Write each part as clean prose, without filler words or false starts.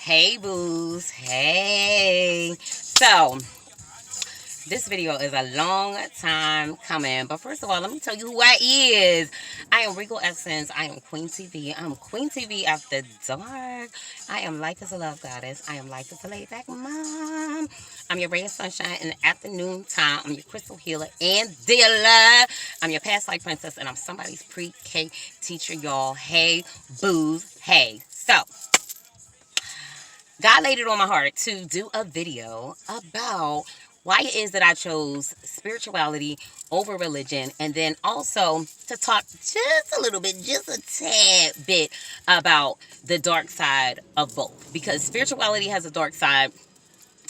Hey boos, hey. So, this video is a long time coming, but first of all, let me tell you who I is. I am Regal Essence. I am Queen TV. I'm Queen TV after dark. I am life as a love goddess. I am life as a laid back mom. I'm your ray of sunshine in the afternoon time. I'm your crystal healer and dealer. I'm your past life princess, and I'm somebody's pre-K teacher, y'all. Hey boos, hey. So, God laid it on my heart to do a video about why it is that I chose spirituality over religion, and then also to talk just a little bit, just a tad bit about the dark side of both, because spirituality has a dark side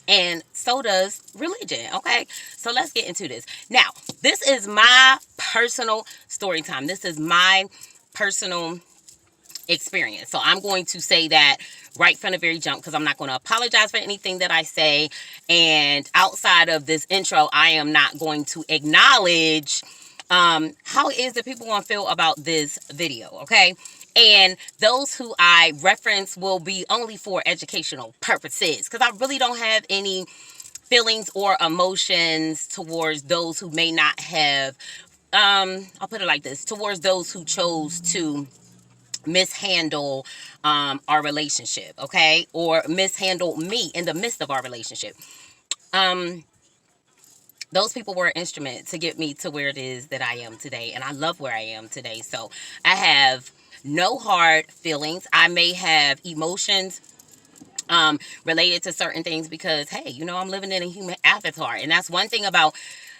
and so does religion. Okay, so let's get into this. Now, this is my personal story time. This is my personal experience. So I'm going to say that right from the very jump, because I'm not going to apologize for anything that I say. And outside of this intro, I am not going to acknowledge how it is that people want to feel about this video. Okay. And those who I reference will be only for educational purposes, because I really don't have any feelings or emotions towards those who may not have, I'll put it like this, towards those who chose to mishandle our relationship, okay, or mishandle me in the midst of our relationship. um those people were an instrument to get me to where it is that I am today, and I love where I am today. So I have no hard feelings. I may have emotions related to certain things, because hey, I'm living in a human avatar, and that's one thing about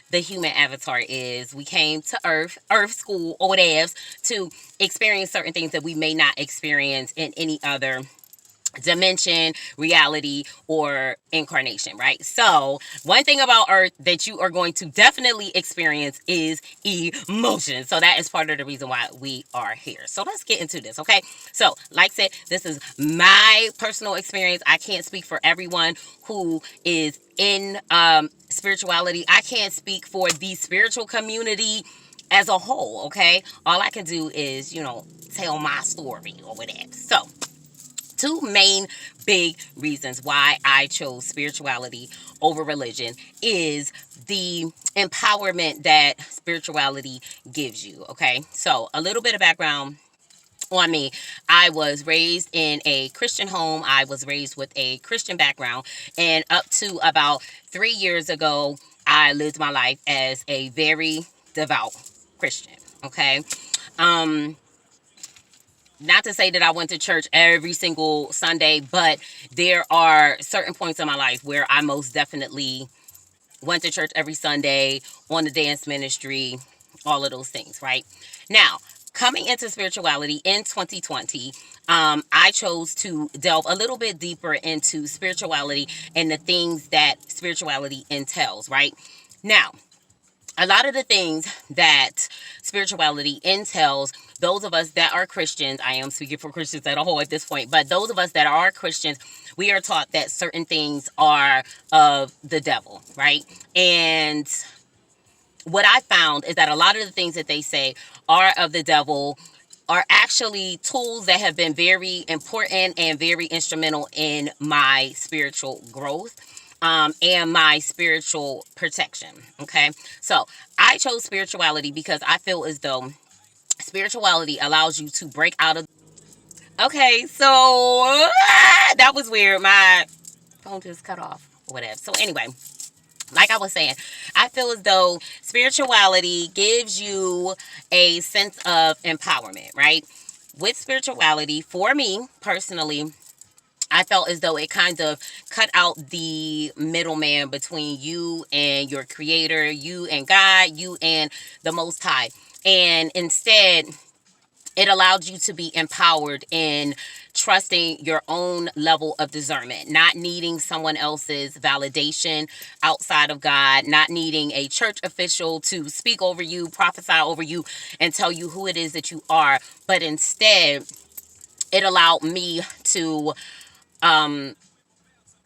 the human avatar is we came to earth school or whatever, to experience certain things that we may not experience in any other dimension, reality, or incarnation, right? So one thing about earth that you are going to definitely experience is emotion. So that is part of the reason why we are here. So let's get into this. Okay, so like I said, this is my personal experience. I can't speak for everyone who is in spirituality. I can't speak for the spiritual community as a whole. Okay, all I can do is tell my story or whatever. So two main big reasons why I chose spirituality over religion is the empowerment that spirituality gives you. Okay, so a little bit of background on me. I was raised in a Christian home. I was raised with a Christian background, and up to about 3 years ago, I lived my life as a very devout Christian. Okay. um Not to say that I went to church every single Sunday, but there are certain points in my life where I most definitely went to church every Sunday, on the dance ministry, all of those things, right? Now, coming into spirituality in 2020, I chose to delve a little bit deeper into spirituality and the things that spirituality entails, right? Now, a lot of the things that spirituality entails, those of us that are Christians, I am speaking for Christians as a whole at this point, but those of us that are Christians, we are taught that certain things are of the devil, right? And what I found is that a lot of the things that they say are of the devil are actually tools that have been very important and very instrumental in my spiritual growth, and my spiritual protection. Okay, so I chose spirituality because I feel as though spirituality allows you to break out of. Okay, so that was weird. My phone just cut off, or whatever. So anyway, like I was saying, I feel as though spirituality gives you a sense of empowerment, right? With spirituality, for me personally, I felt as though it kind of cut out the middleman between you and your creator, you and God, you and the Most High. And instead, it allowed you to be empowered in trusting your own level of discernment, not needing someone else's validation outside of God, not needing a church official to speak over you, prophesy over you, and tell you who it is that you are. But instead, it allowed me to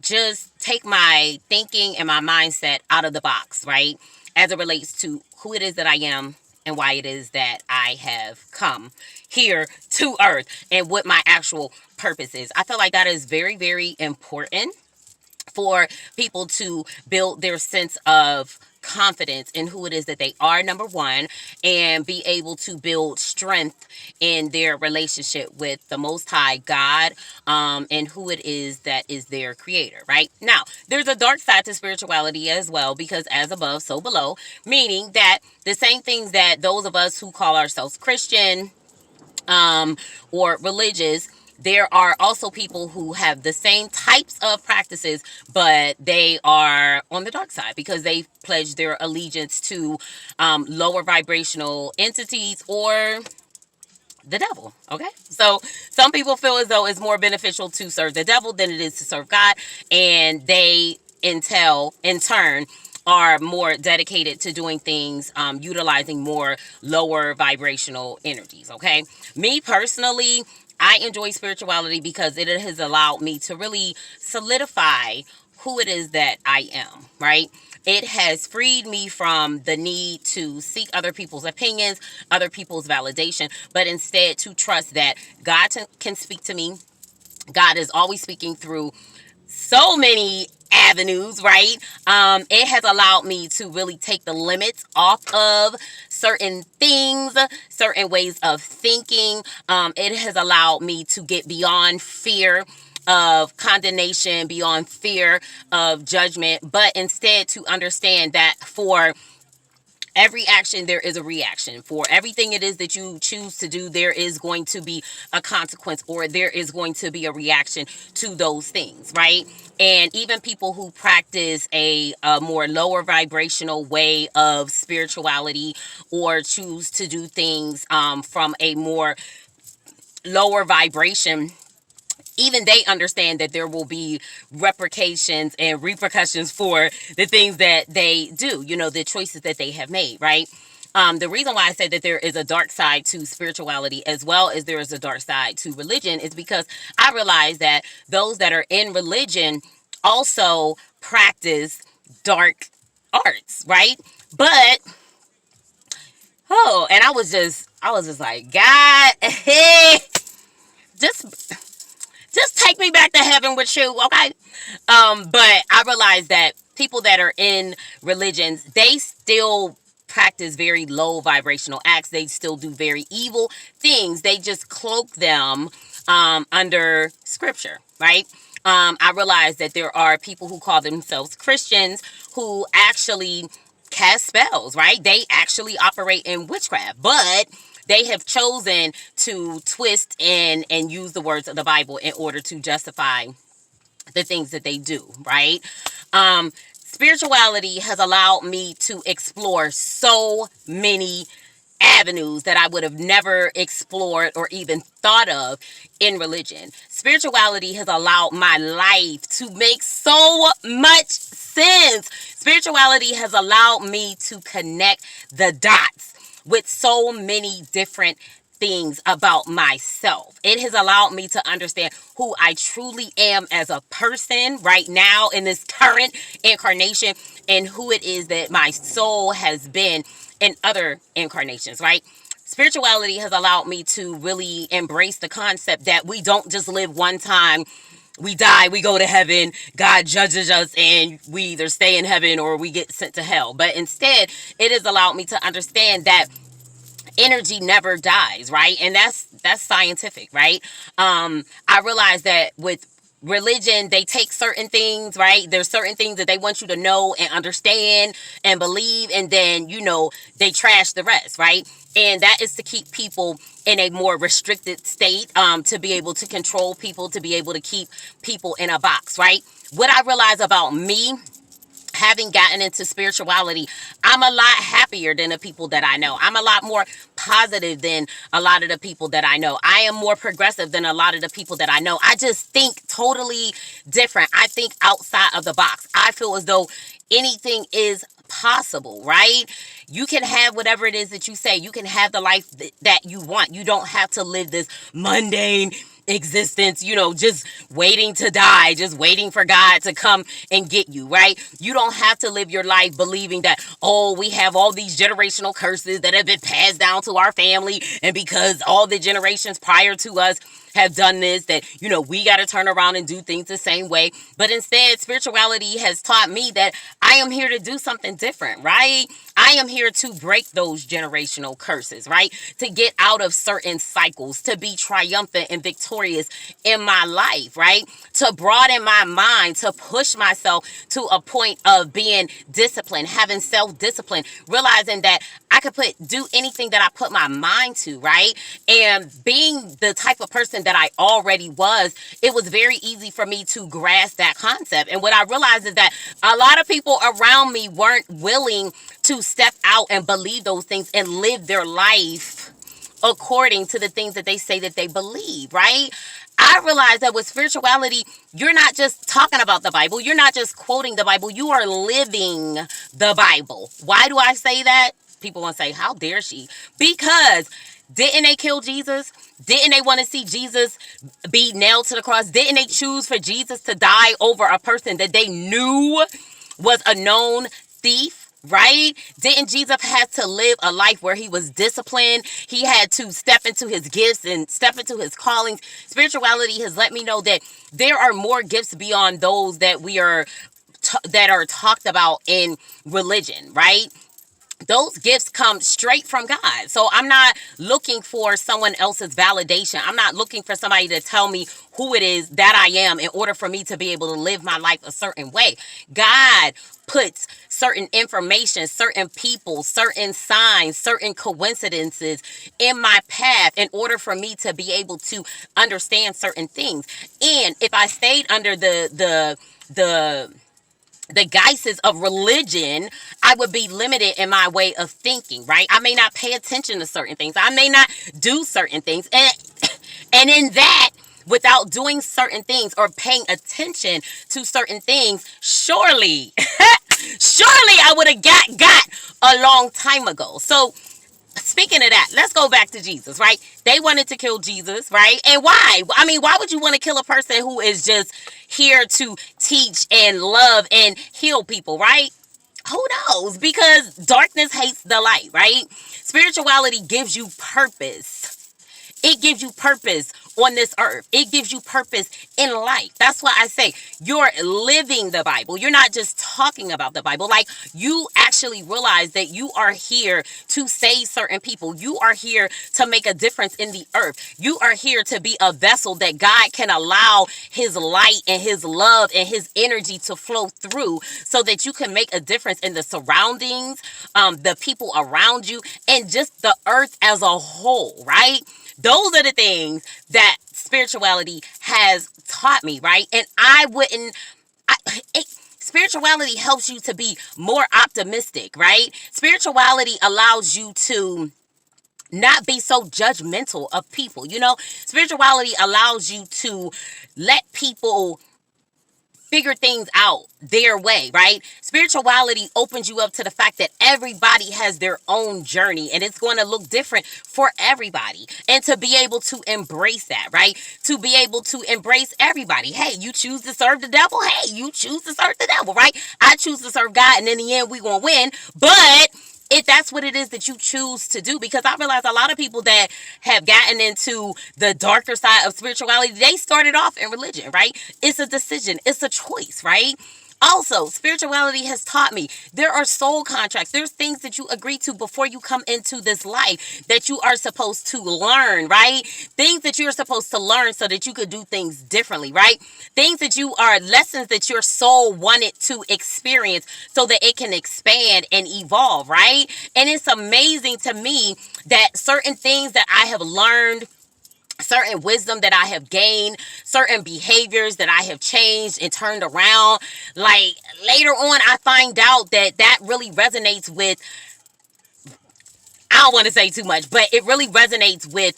just take my thinking and my mindset out of the box, right? As it relates to who it is that I am and why it is that I have come here to earth and what my actual purpose is. I feel like that is very, very important for people to build their sense of confidence in who it is that they are, number one, and be able to build strength in their relationship with the Most High God, and who it is that is their creator, right? Now, there's a dark side to spirituality as well, because as above, so below, meaning that the same things that those of us who call ourselves Christian, or religious, there are also people who have the same types of practices, but they are on the dark side because they pledge their allegiance to lower vibrational entities or the devil. Okay, so some people feel as though it's more beneficial to serve the devil than it is to serve God, and they in turn are more dedicated to doing things utilizing more lower vibrational energies. Okay, me personally, I enjoy spirituality because it has allowed me to really solidify who it is that I am, right? It has freed me from the need to seek other people's opinions, other people's validation, but instead to trust that God can speak to me. God is always speaking through so many avenues, right? It has allowed me to really take the limits off of certain things, certain ways of thinking. It has allowed me to get beyond fear of condemnation, beyond fear of judgment, but instead to understand that for every action there is a reaction. For everything it is that you choose to do, there is going to be a consequence, or there is going to be a reaction to those things, right? And even people who practice a more lower vibrational way of spirituality, or choose to do things from a more lower vibration, even they understand that there will be repercussions for the things that they do, the choices that they have made, right? The reason why I said that there is a dark side to spirituality as well as there is a dark side to religion is because I realize that those that are in religion also practice dark arts, right? But, and I was just like, God, just take me back to heaven with you, okay? But I realized that people that are in religions, they still practice very low vibrational acts. They still do very evil things. They just cloak them under scripture, right? I realized that there are people who call themselves Christians who actually cast spells, right? They actually operate in witchcraft, but they have chosen to twist and use the words of the Bible in order to justify the things that they do, right? Spirituality has allowed me to explore so many avenues that I would have never explored or even thought of in religion. Spirituality has allowed my life to make so much sense. Spirituality has allowed me to connect the dots with so many different things about myself. It has allowed me to understand who I truly am as a person right now in this current incarnation, and who it is that my soul has been in other incarnations, right? Spirituality has allowed me to really embrace the concept that we don't just live one time. We die, we go to heaven, God judges us, and we either stay in heaven or we get sent to hell. But instead, it has allowed me to understand that energy never dies, right? And that's scientific, right? I realize that with religion, they take certain things, right? There's certain things that they want you to know and understand and believe, and then they trash the rest, right? And that is to keep people in a more restricted state, to be able to control people, to be able to keep people in a box, right? What I realize about me, having gotten into spirituality, I'm a lot happier than the people that I know. I'm a lot more positive than a lot of the people that I know. I am more progressive than a lot of the people that I know. I just think totally different. I think outside of the box. I feel as though anything is possible, right? You can have whatever it is that you say. You can have the life that you want. You don't have to live this mundane existence, just waiting to die, just waiting for God to come and get you, right? You don't have to live your life believing that, oh, we have all these generational curses that have been passed down to our family, and because all the generations prior to us have done this, that, we got to turn around and do things the same way. But instead, spirituality has taught me that I am here to do something different, right? I am here to break those generational curses, right? To get out of certain cycles, to be triumphant and victorious in my life, right? To broaden my mind, to push myself to a point of being disciplined, having self-discipline, realizing that I could do anything that I put my mind to, right? And being the type of person that I already was, it was very easy for me to grasp that concept. And what I realized is that a lot of people around me weren't willing to step out and believe those things and live their life according to the things that they say that they believe, right? I realized that with spirituality, you're not just talking about the Bible. You're not just quoting the Bible. You are living the Bible. Why do I say that? People want to say, how dare she? Because didn't they kill Jesus? Didn't they want to see Jesus be nailed to the cross? Didn't they choose for Jesus to die over a person that they knew was a known thief? Right? Didn't Jesus have to live a life where he was disciplined? He had to step into his gifts and step into his callings. Spirituality has let me know that there are more gifts beyond those that that are talked about in religion, right? Those gifts come straight from God. So I'm not looking for someone else's validation. I'm not looking for somebody to tell me who it is that I am in order for me to be able to live my life a certain way. God puts certain information, certain people, certain signs, certain coincidences in my path in order for me to be able to understand certain things. And if I stayed under the guises of religion, I would be limited in my way of thinking, right? I may not pay attention to certain things. I may not do certain things. And in that, without doing certain things or paying attention to certain things, surely I would have got a long time ago. So speaking of that, let's go back to Jesus, right? They wanted to kill Jesus, right? And why? I mean, why would you want to kill a person who is just here to teach and love and heal people, right? Who knows? Because darkness hates the light, right? Spirituality gives you purpose. It gives you purpose on this earth. It gives you purpose in life. That's why I say you're living the Bible. You're not just talking about the Bible. Like, you actually realize that you are here to save certain people. You are here to make a difference in the earth. You are here to be a vessel that God can allow his light and his love and his energy to flow through so that you can make a difference in the surroundings, the people around you, and just the earth as a whole, right? Those are the things that spirituality has taught me, right? And spirituality helps you to be more optimistic, right? Spirituality allows you to not be so judgmental of people. Spirituality allows you to let people figure things out their way, right? Spirituality opens you up to the fact that everybody has their own journey and it's going to look different for everybody. And to be able to embrace that, right? To be able to embrace everybody. Hey, you choose to serve the devil. Hey, you choose to serve the devil, right? I choose to serve God, and in the end, we're going to win. But if that's what it is that you choose to do, because I realize a lot of people that have gotten into the darker side of spirituality, they started off in religion, right? It's a decision. It's a choice, right? Also, spirituality has taught me there are soul contracts. There's things that you agree to before you come into this life that you are supposed to learn, right? Things that you're supposed to learn so that you could do things differently, right? Lessons that your soul wanted to experience so that it can expand and evolve, right? And it's amazing to me that certain things that I have learned, certain wisdom that I have gained, certain behaviors that I have changed and turned around, like later on I find out that really resonates with, I don't want to say too much, but it really resonates with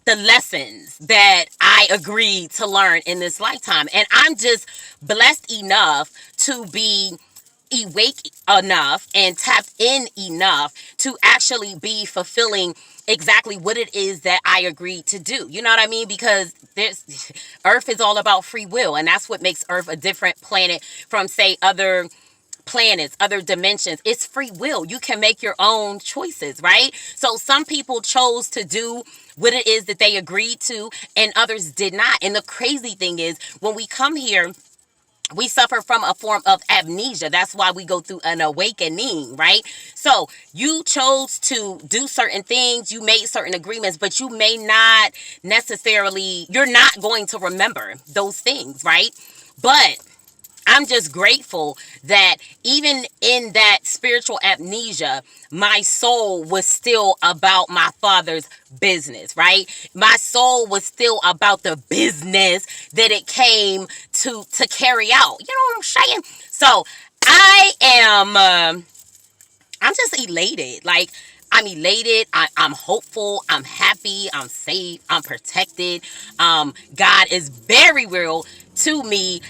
the lessons that I agreed to learn in this lifetime. And I'm just blessed enough to be awake enough and tapped in enough to actually be fulfilling exactly what it is that I agreed to do. You know what I mean? Because Earth is all about free will, and that's what makes Earth a different planet from, say, other planets, other dimensions. It's free will. You can make your own choices, right? So some people chose to do what it is that they agreed to, and others did not. And the crazy thing is, when we come here, we suffer from a form of amnesia. That's why we go through an awakening, right? So you chose to do certain things, you made certain agreements, but you may not necessarily, you're not going to remember those things, right? But I'm just grateful that even in that spiritual amnesia, my soul was still about my Father's business, right? My soul was still about the business that it came to carry out. You know what I'm saying? So I am, I'm just elated. Like, I'm elated. I'm hopeful. I'm happy. I'm safe. I'm protected. God is very real to me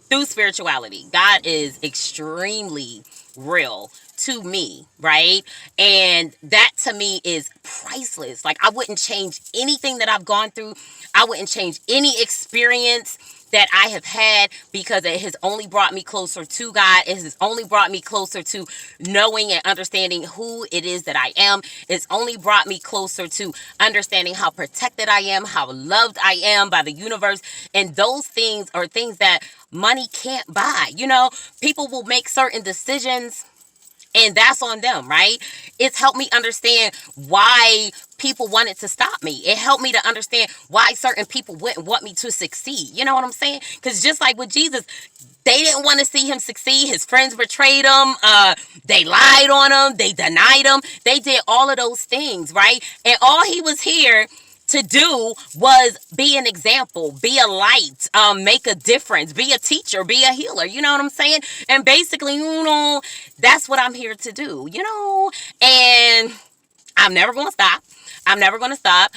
through spirituality. God is extremely real to me, right? And that to me is priceless. Like, I wouldn't change anything that I've gone through. I wouldn't change any experience that I have had, because it has only brought me closer to God. It has only brought me closer to knowing and understanding who it is that I am. It's only brought me closer to understanding how protected I am, how loved I am by the universe. And those things are things that money can't buy. You know, people will make certain decisions, and that's on them, right? It's helped me understand why people wanted to stop me. It helped me to understand why certain people wouldn't want me to succeed. You know what I'm saying? Because just like with Jesus, they didn't want to see him succeed. His friends betrayed him. They lied on him. They denied him. They did all of those things, right? And all he was here to do was be an example, be a light, make a difference, be a teacher, be a healer. You know what I'm saying? And basically, you know, that's what I'm here to do, you know, and I'm never going to stop. I'm never going to stop,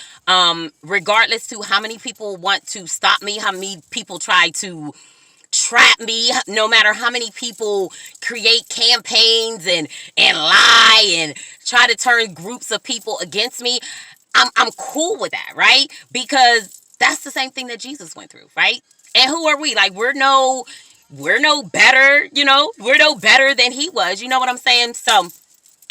regardless to how many people want to stop me, how many people try to trap me, no matter how many people create campaigns and lie and try to turn groups of people against me. I'm cool with that, right? Because that's the same thing that Jesus went through, right? And who are we? Like, we're no better, you know? We're no better than he was. You know what I'm saying? So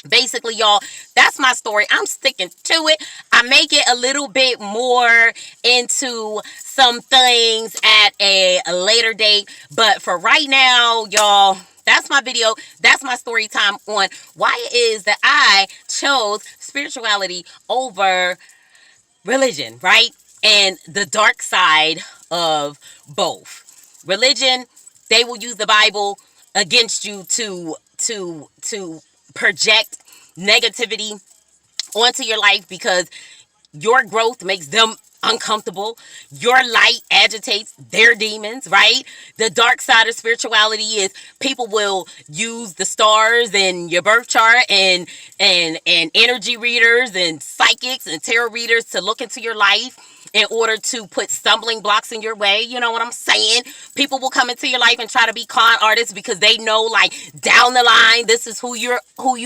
basically, y'all, that's my story. I'm sticking to it. I make it a little bit more into some things at a later date. But for right now, y'all, that's my video. That's my story time on why it is that I chose spirituality over religion, right? And the dark side of both. Religion, they will use the Bible against you to project negativity onto your life, because your growth makes them uncomfortable. Your light agitates their demons, right? The dark side of spirituality is people will use the stars and your birth chart and energy readers and psychics and tarot readers to look into your life in order to put stumbling blocks in your way. You know what I'm saying? People will come into your life and try to be con artists because they know, like, down the line, this is who you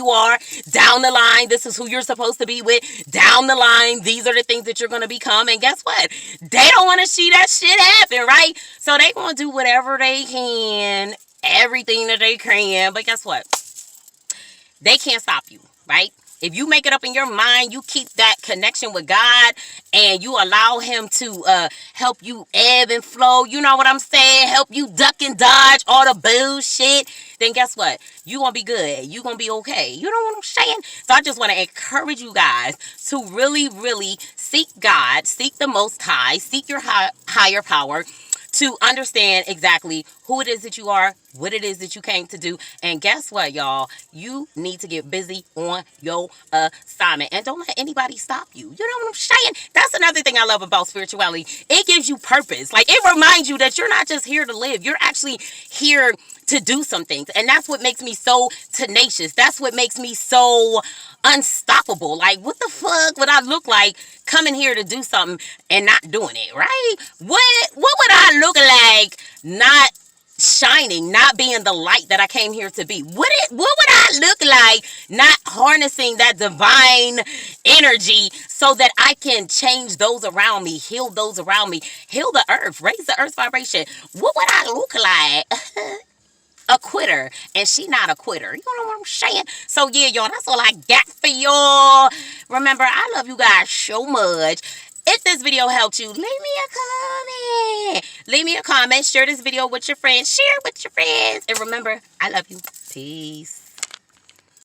are. Down the line, this is who you're supposed to be with. Down the line, these are the things that you're going to become. And guess what? They don't want to see that shit happen, right? So they going to do whatever they can, everything that they can. But guess what? They can't stop you, right? If you make it up in your mind, you keep that connection with God, and you allow him to help you ebb and flow, you know what I'm saying? Help you duck and dodge all the bullshit, then guess what? You're going to be good. You're going to be okay. You know what I'm saying? So I just want to encourage you guys to really, really seek God, seek the Most High, seek your higher power, to understand exactly who it is that you are, what it is that you came to do. And guess what, y'all? You need to get busy on your assignment. And don't let anybody stop you. You know what I'm saying? That's another thing I love about spirituality. It gives you purpose. Like, it reminds you that you're not just here to live. You're actually here to do some things. And that's what makes me so tenacious. That's what makes me so unstoppable. Like, what the fuck would I look like coming here to do something and not doing it, right? What would I look like not shining, not being the light that I came here to be? What would I look like not harnessing that divine energy so that I can change those around me, heal those around me, heal the earth, raise the earth's vibration? What would I look like? A quitter, and she not a quitter. You know what I'm saying? So yeah, y'all, that's all I got for y'all. Remember, I love you guys so much. If this video helped you, leave me a comment. Leave me a comment. Share this video with your friends. Share it with your friends. And remember, I love you. Peace.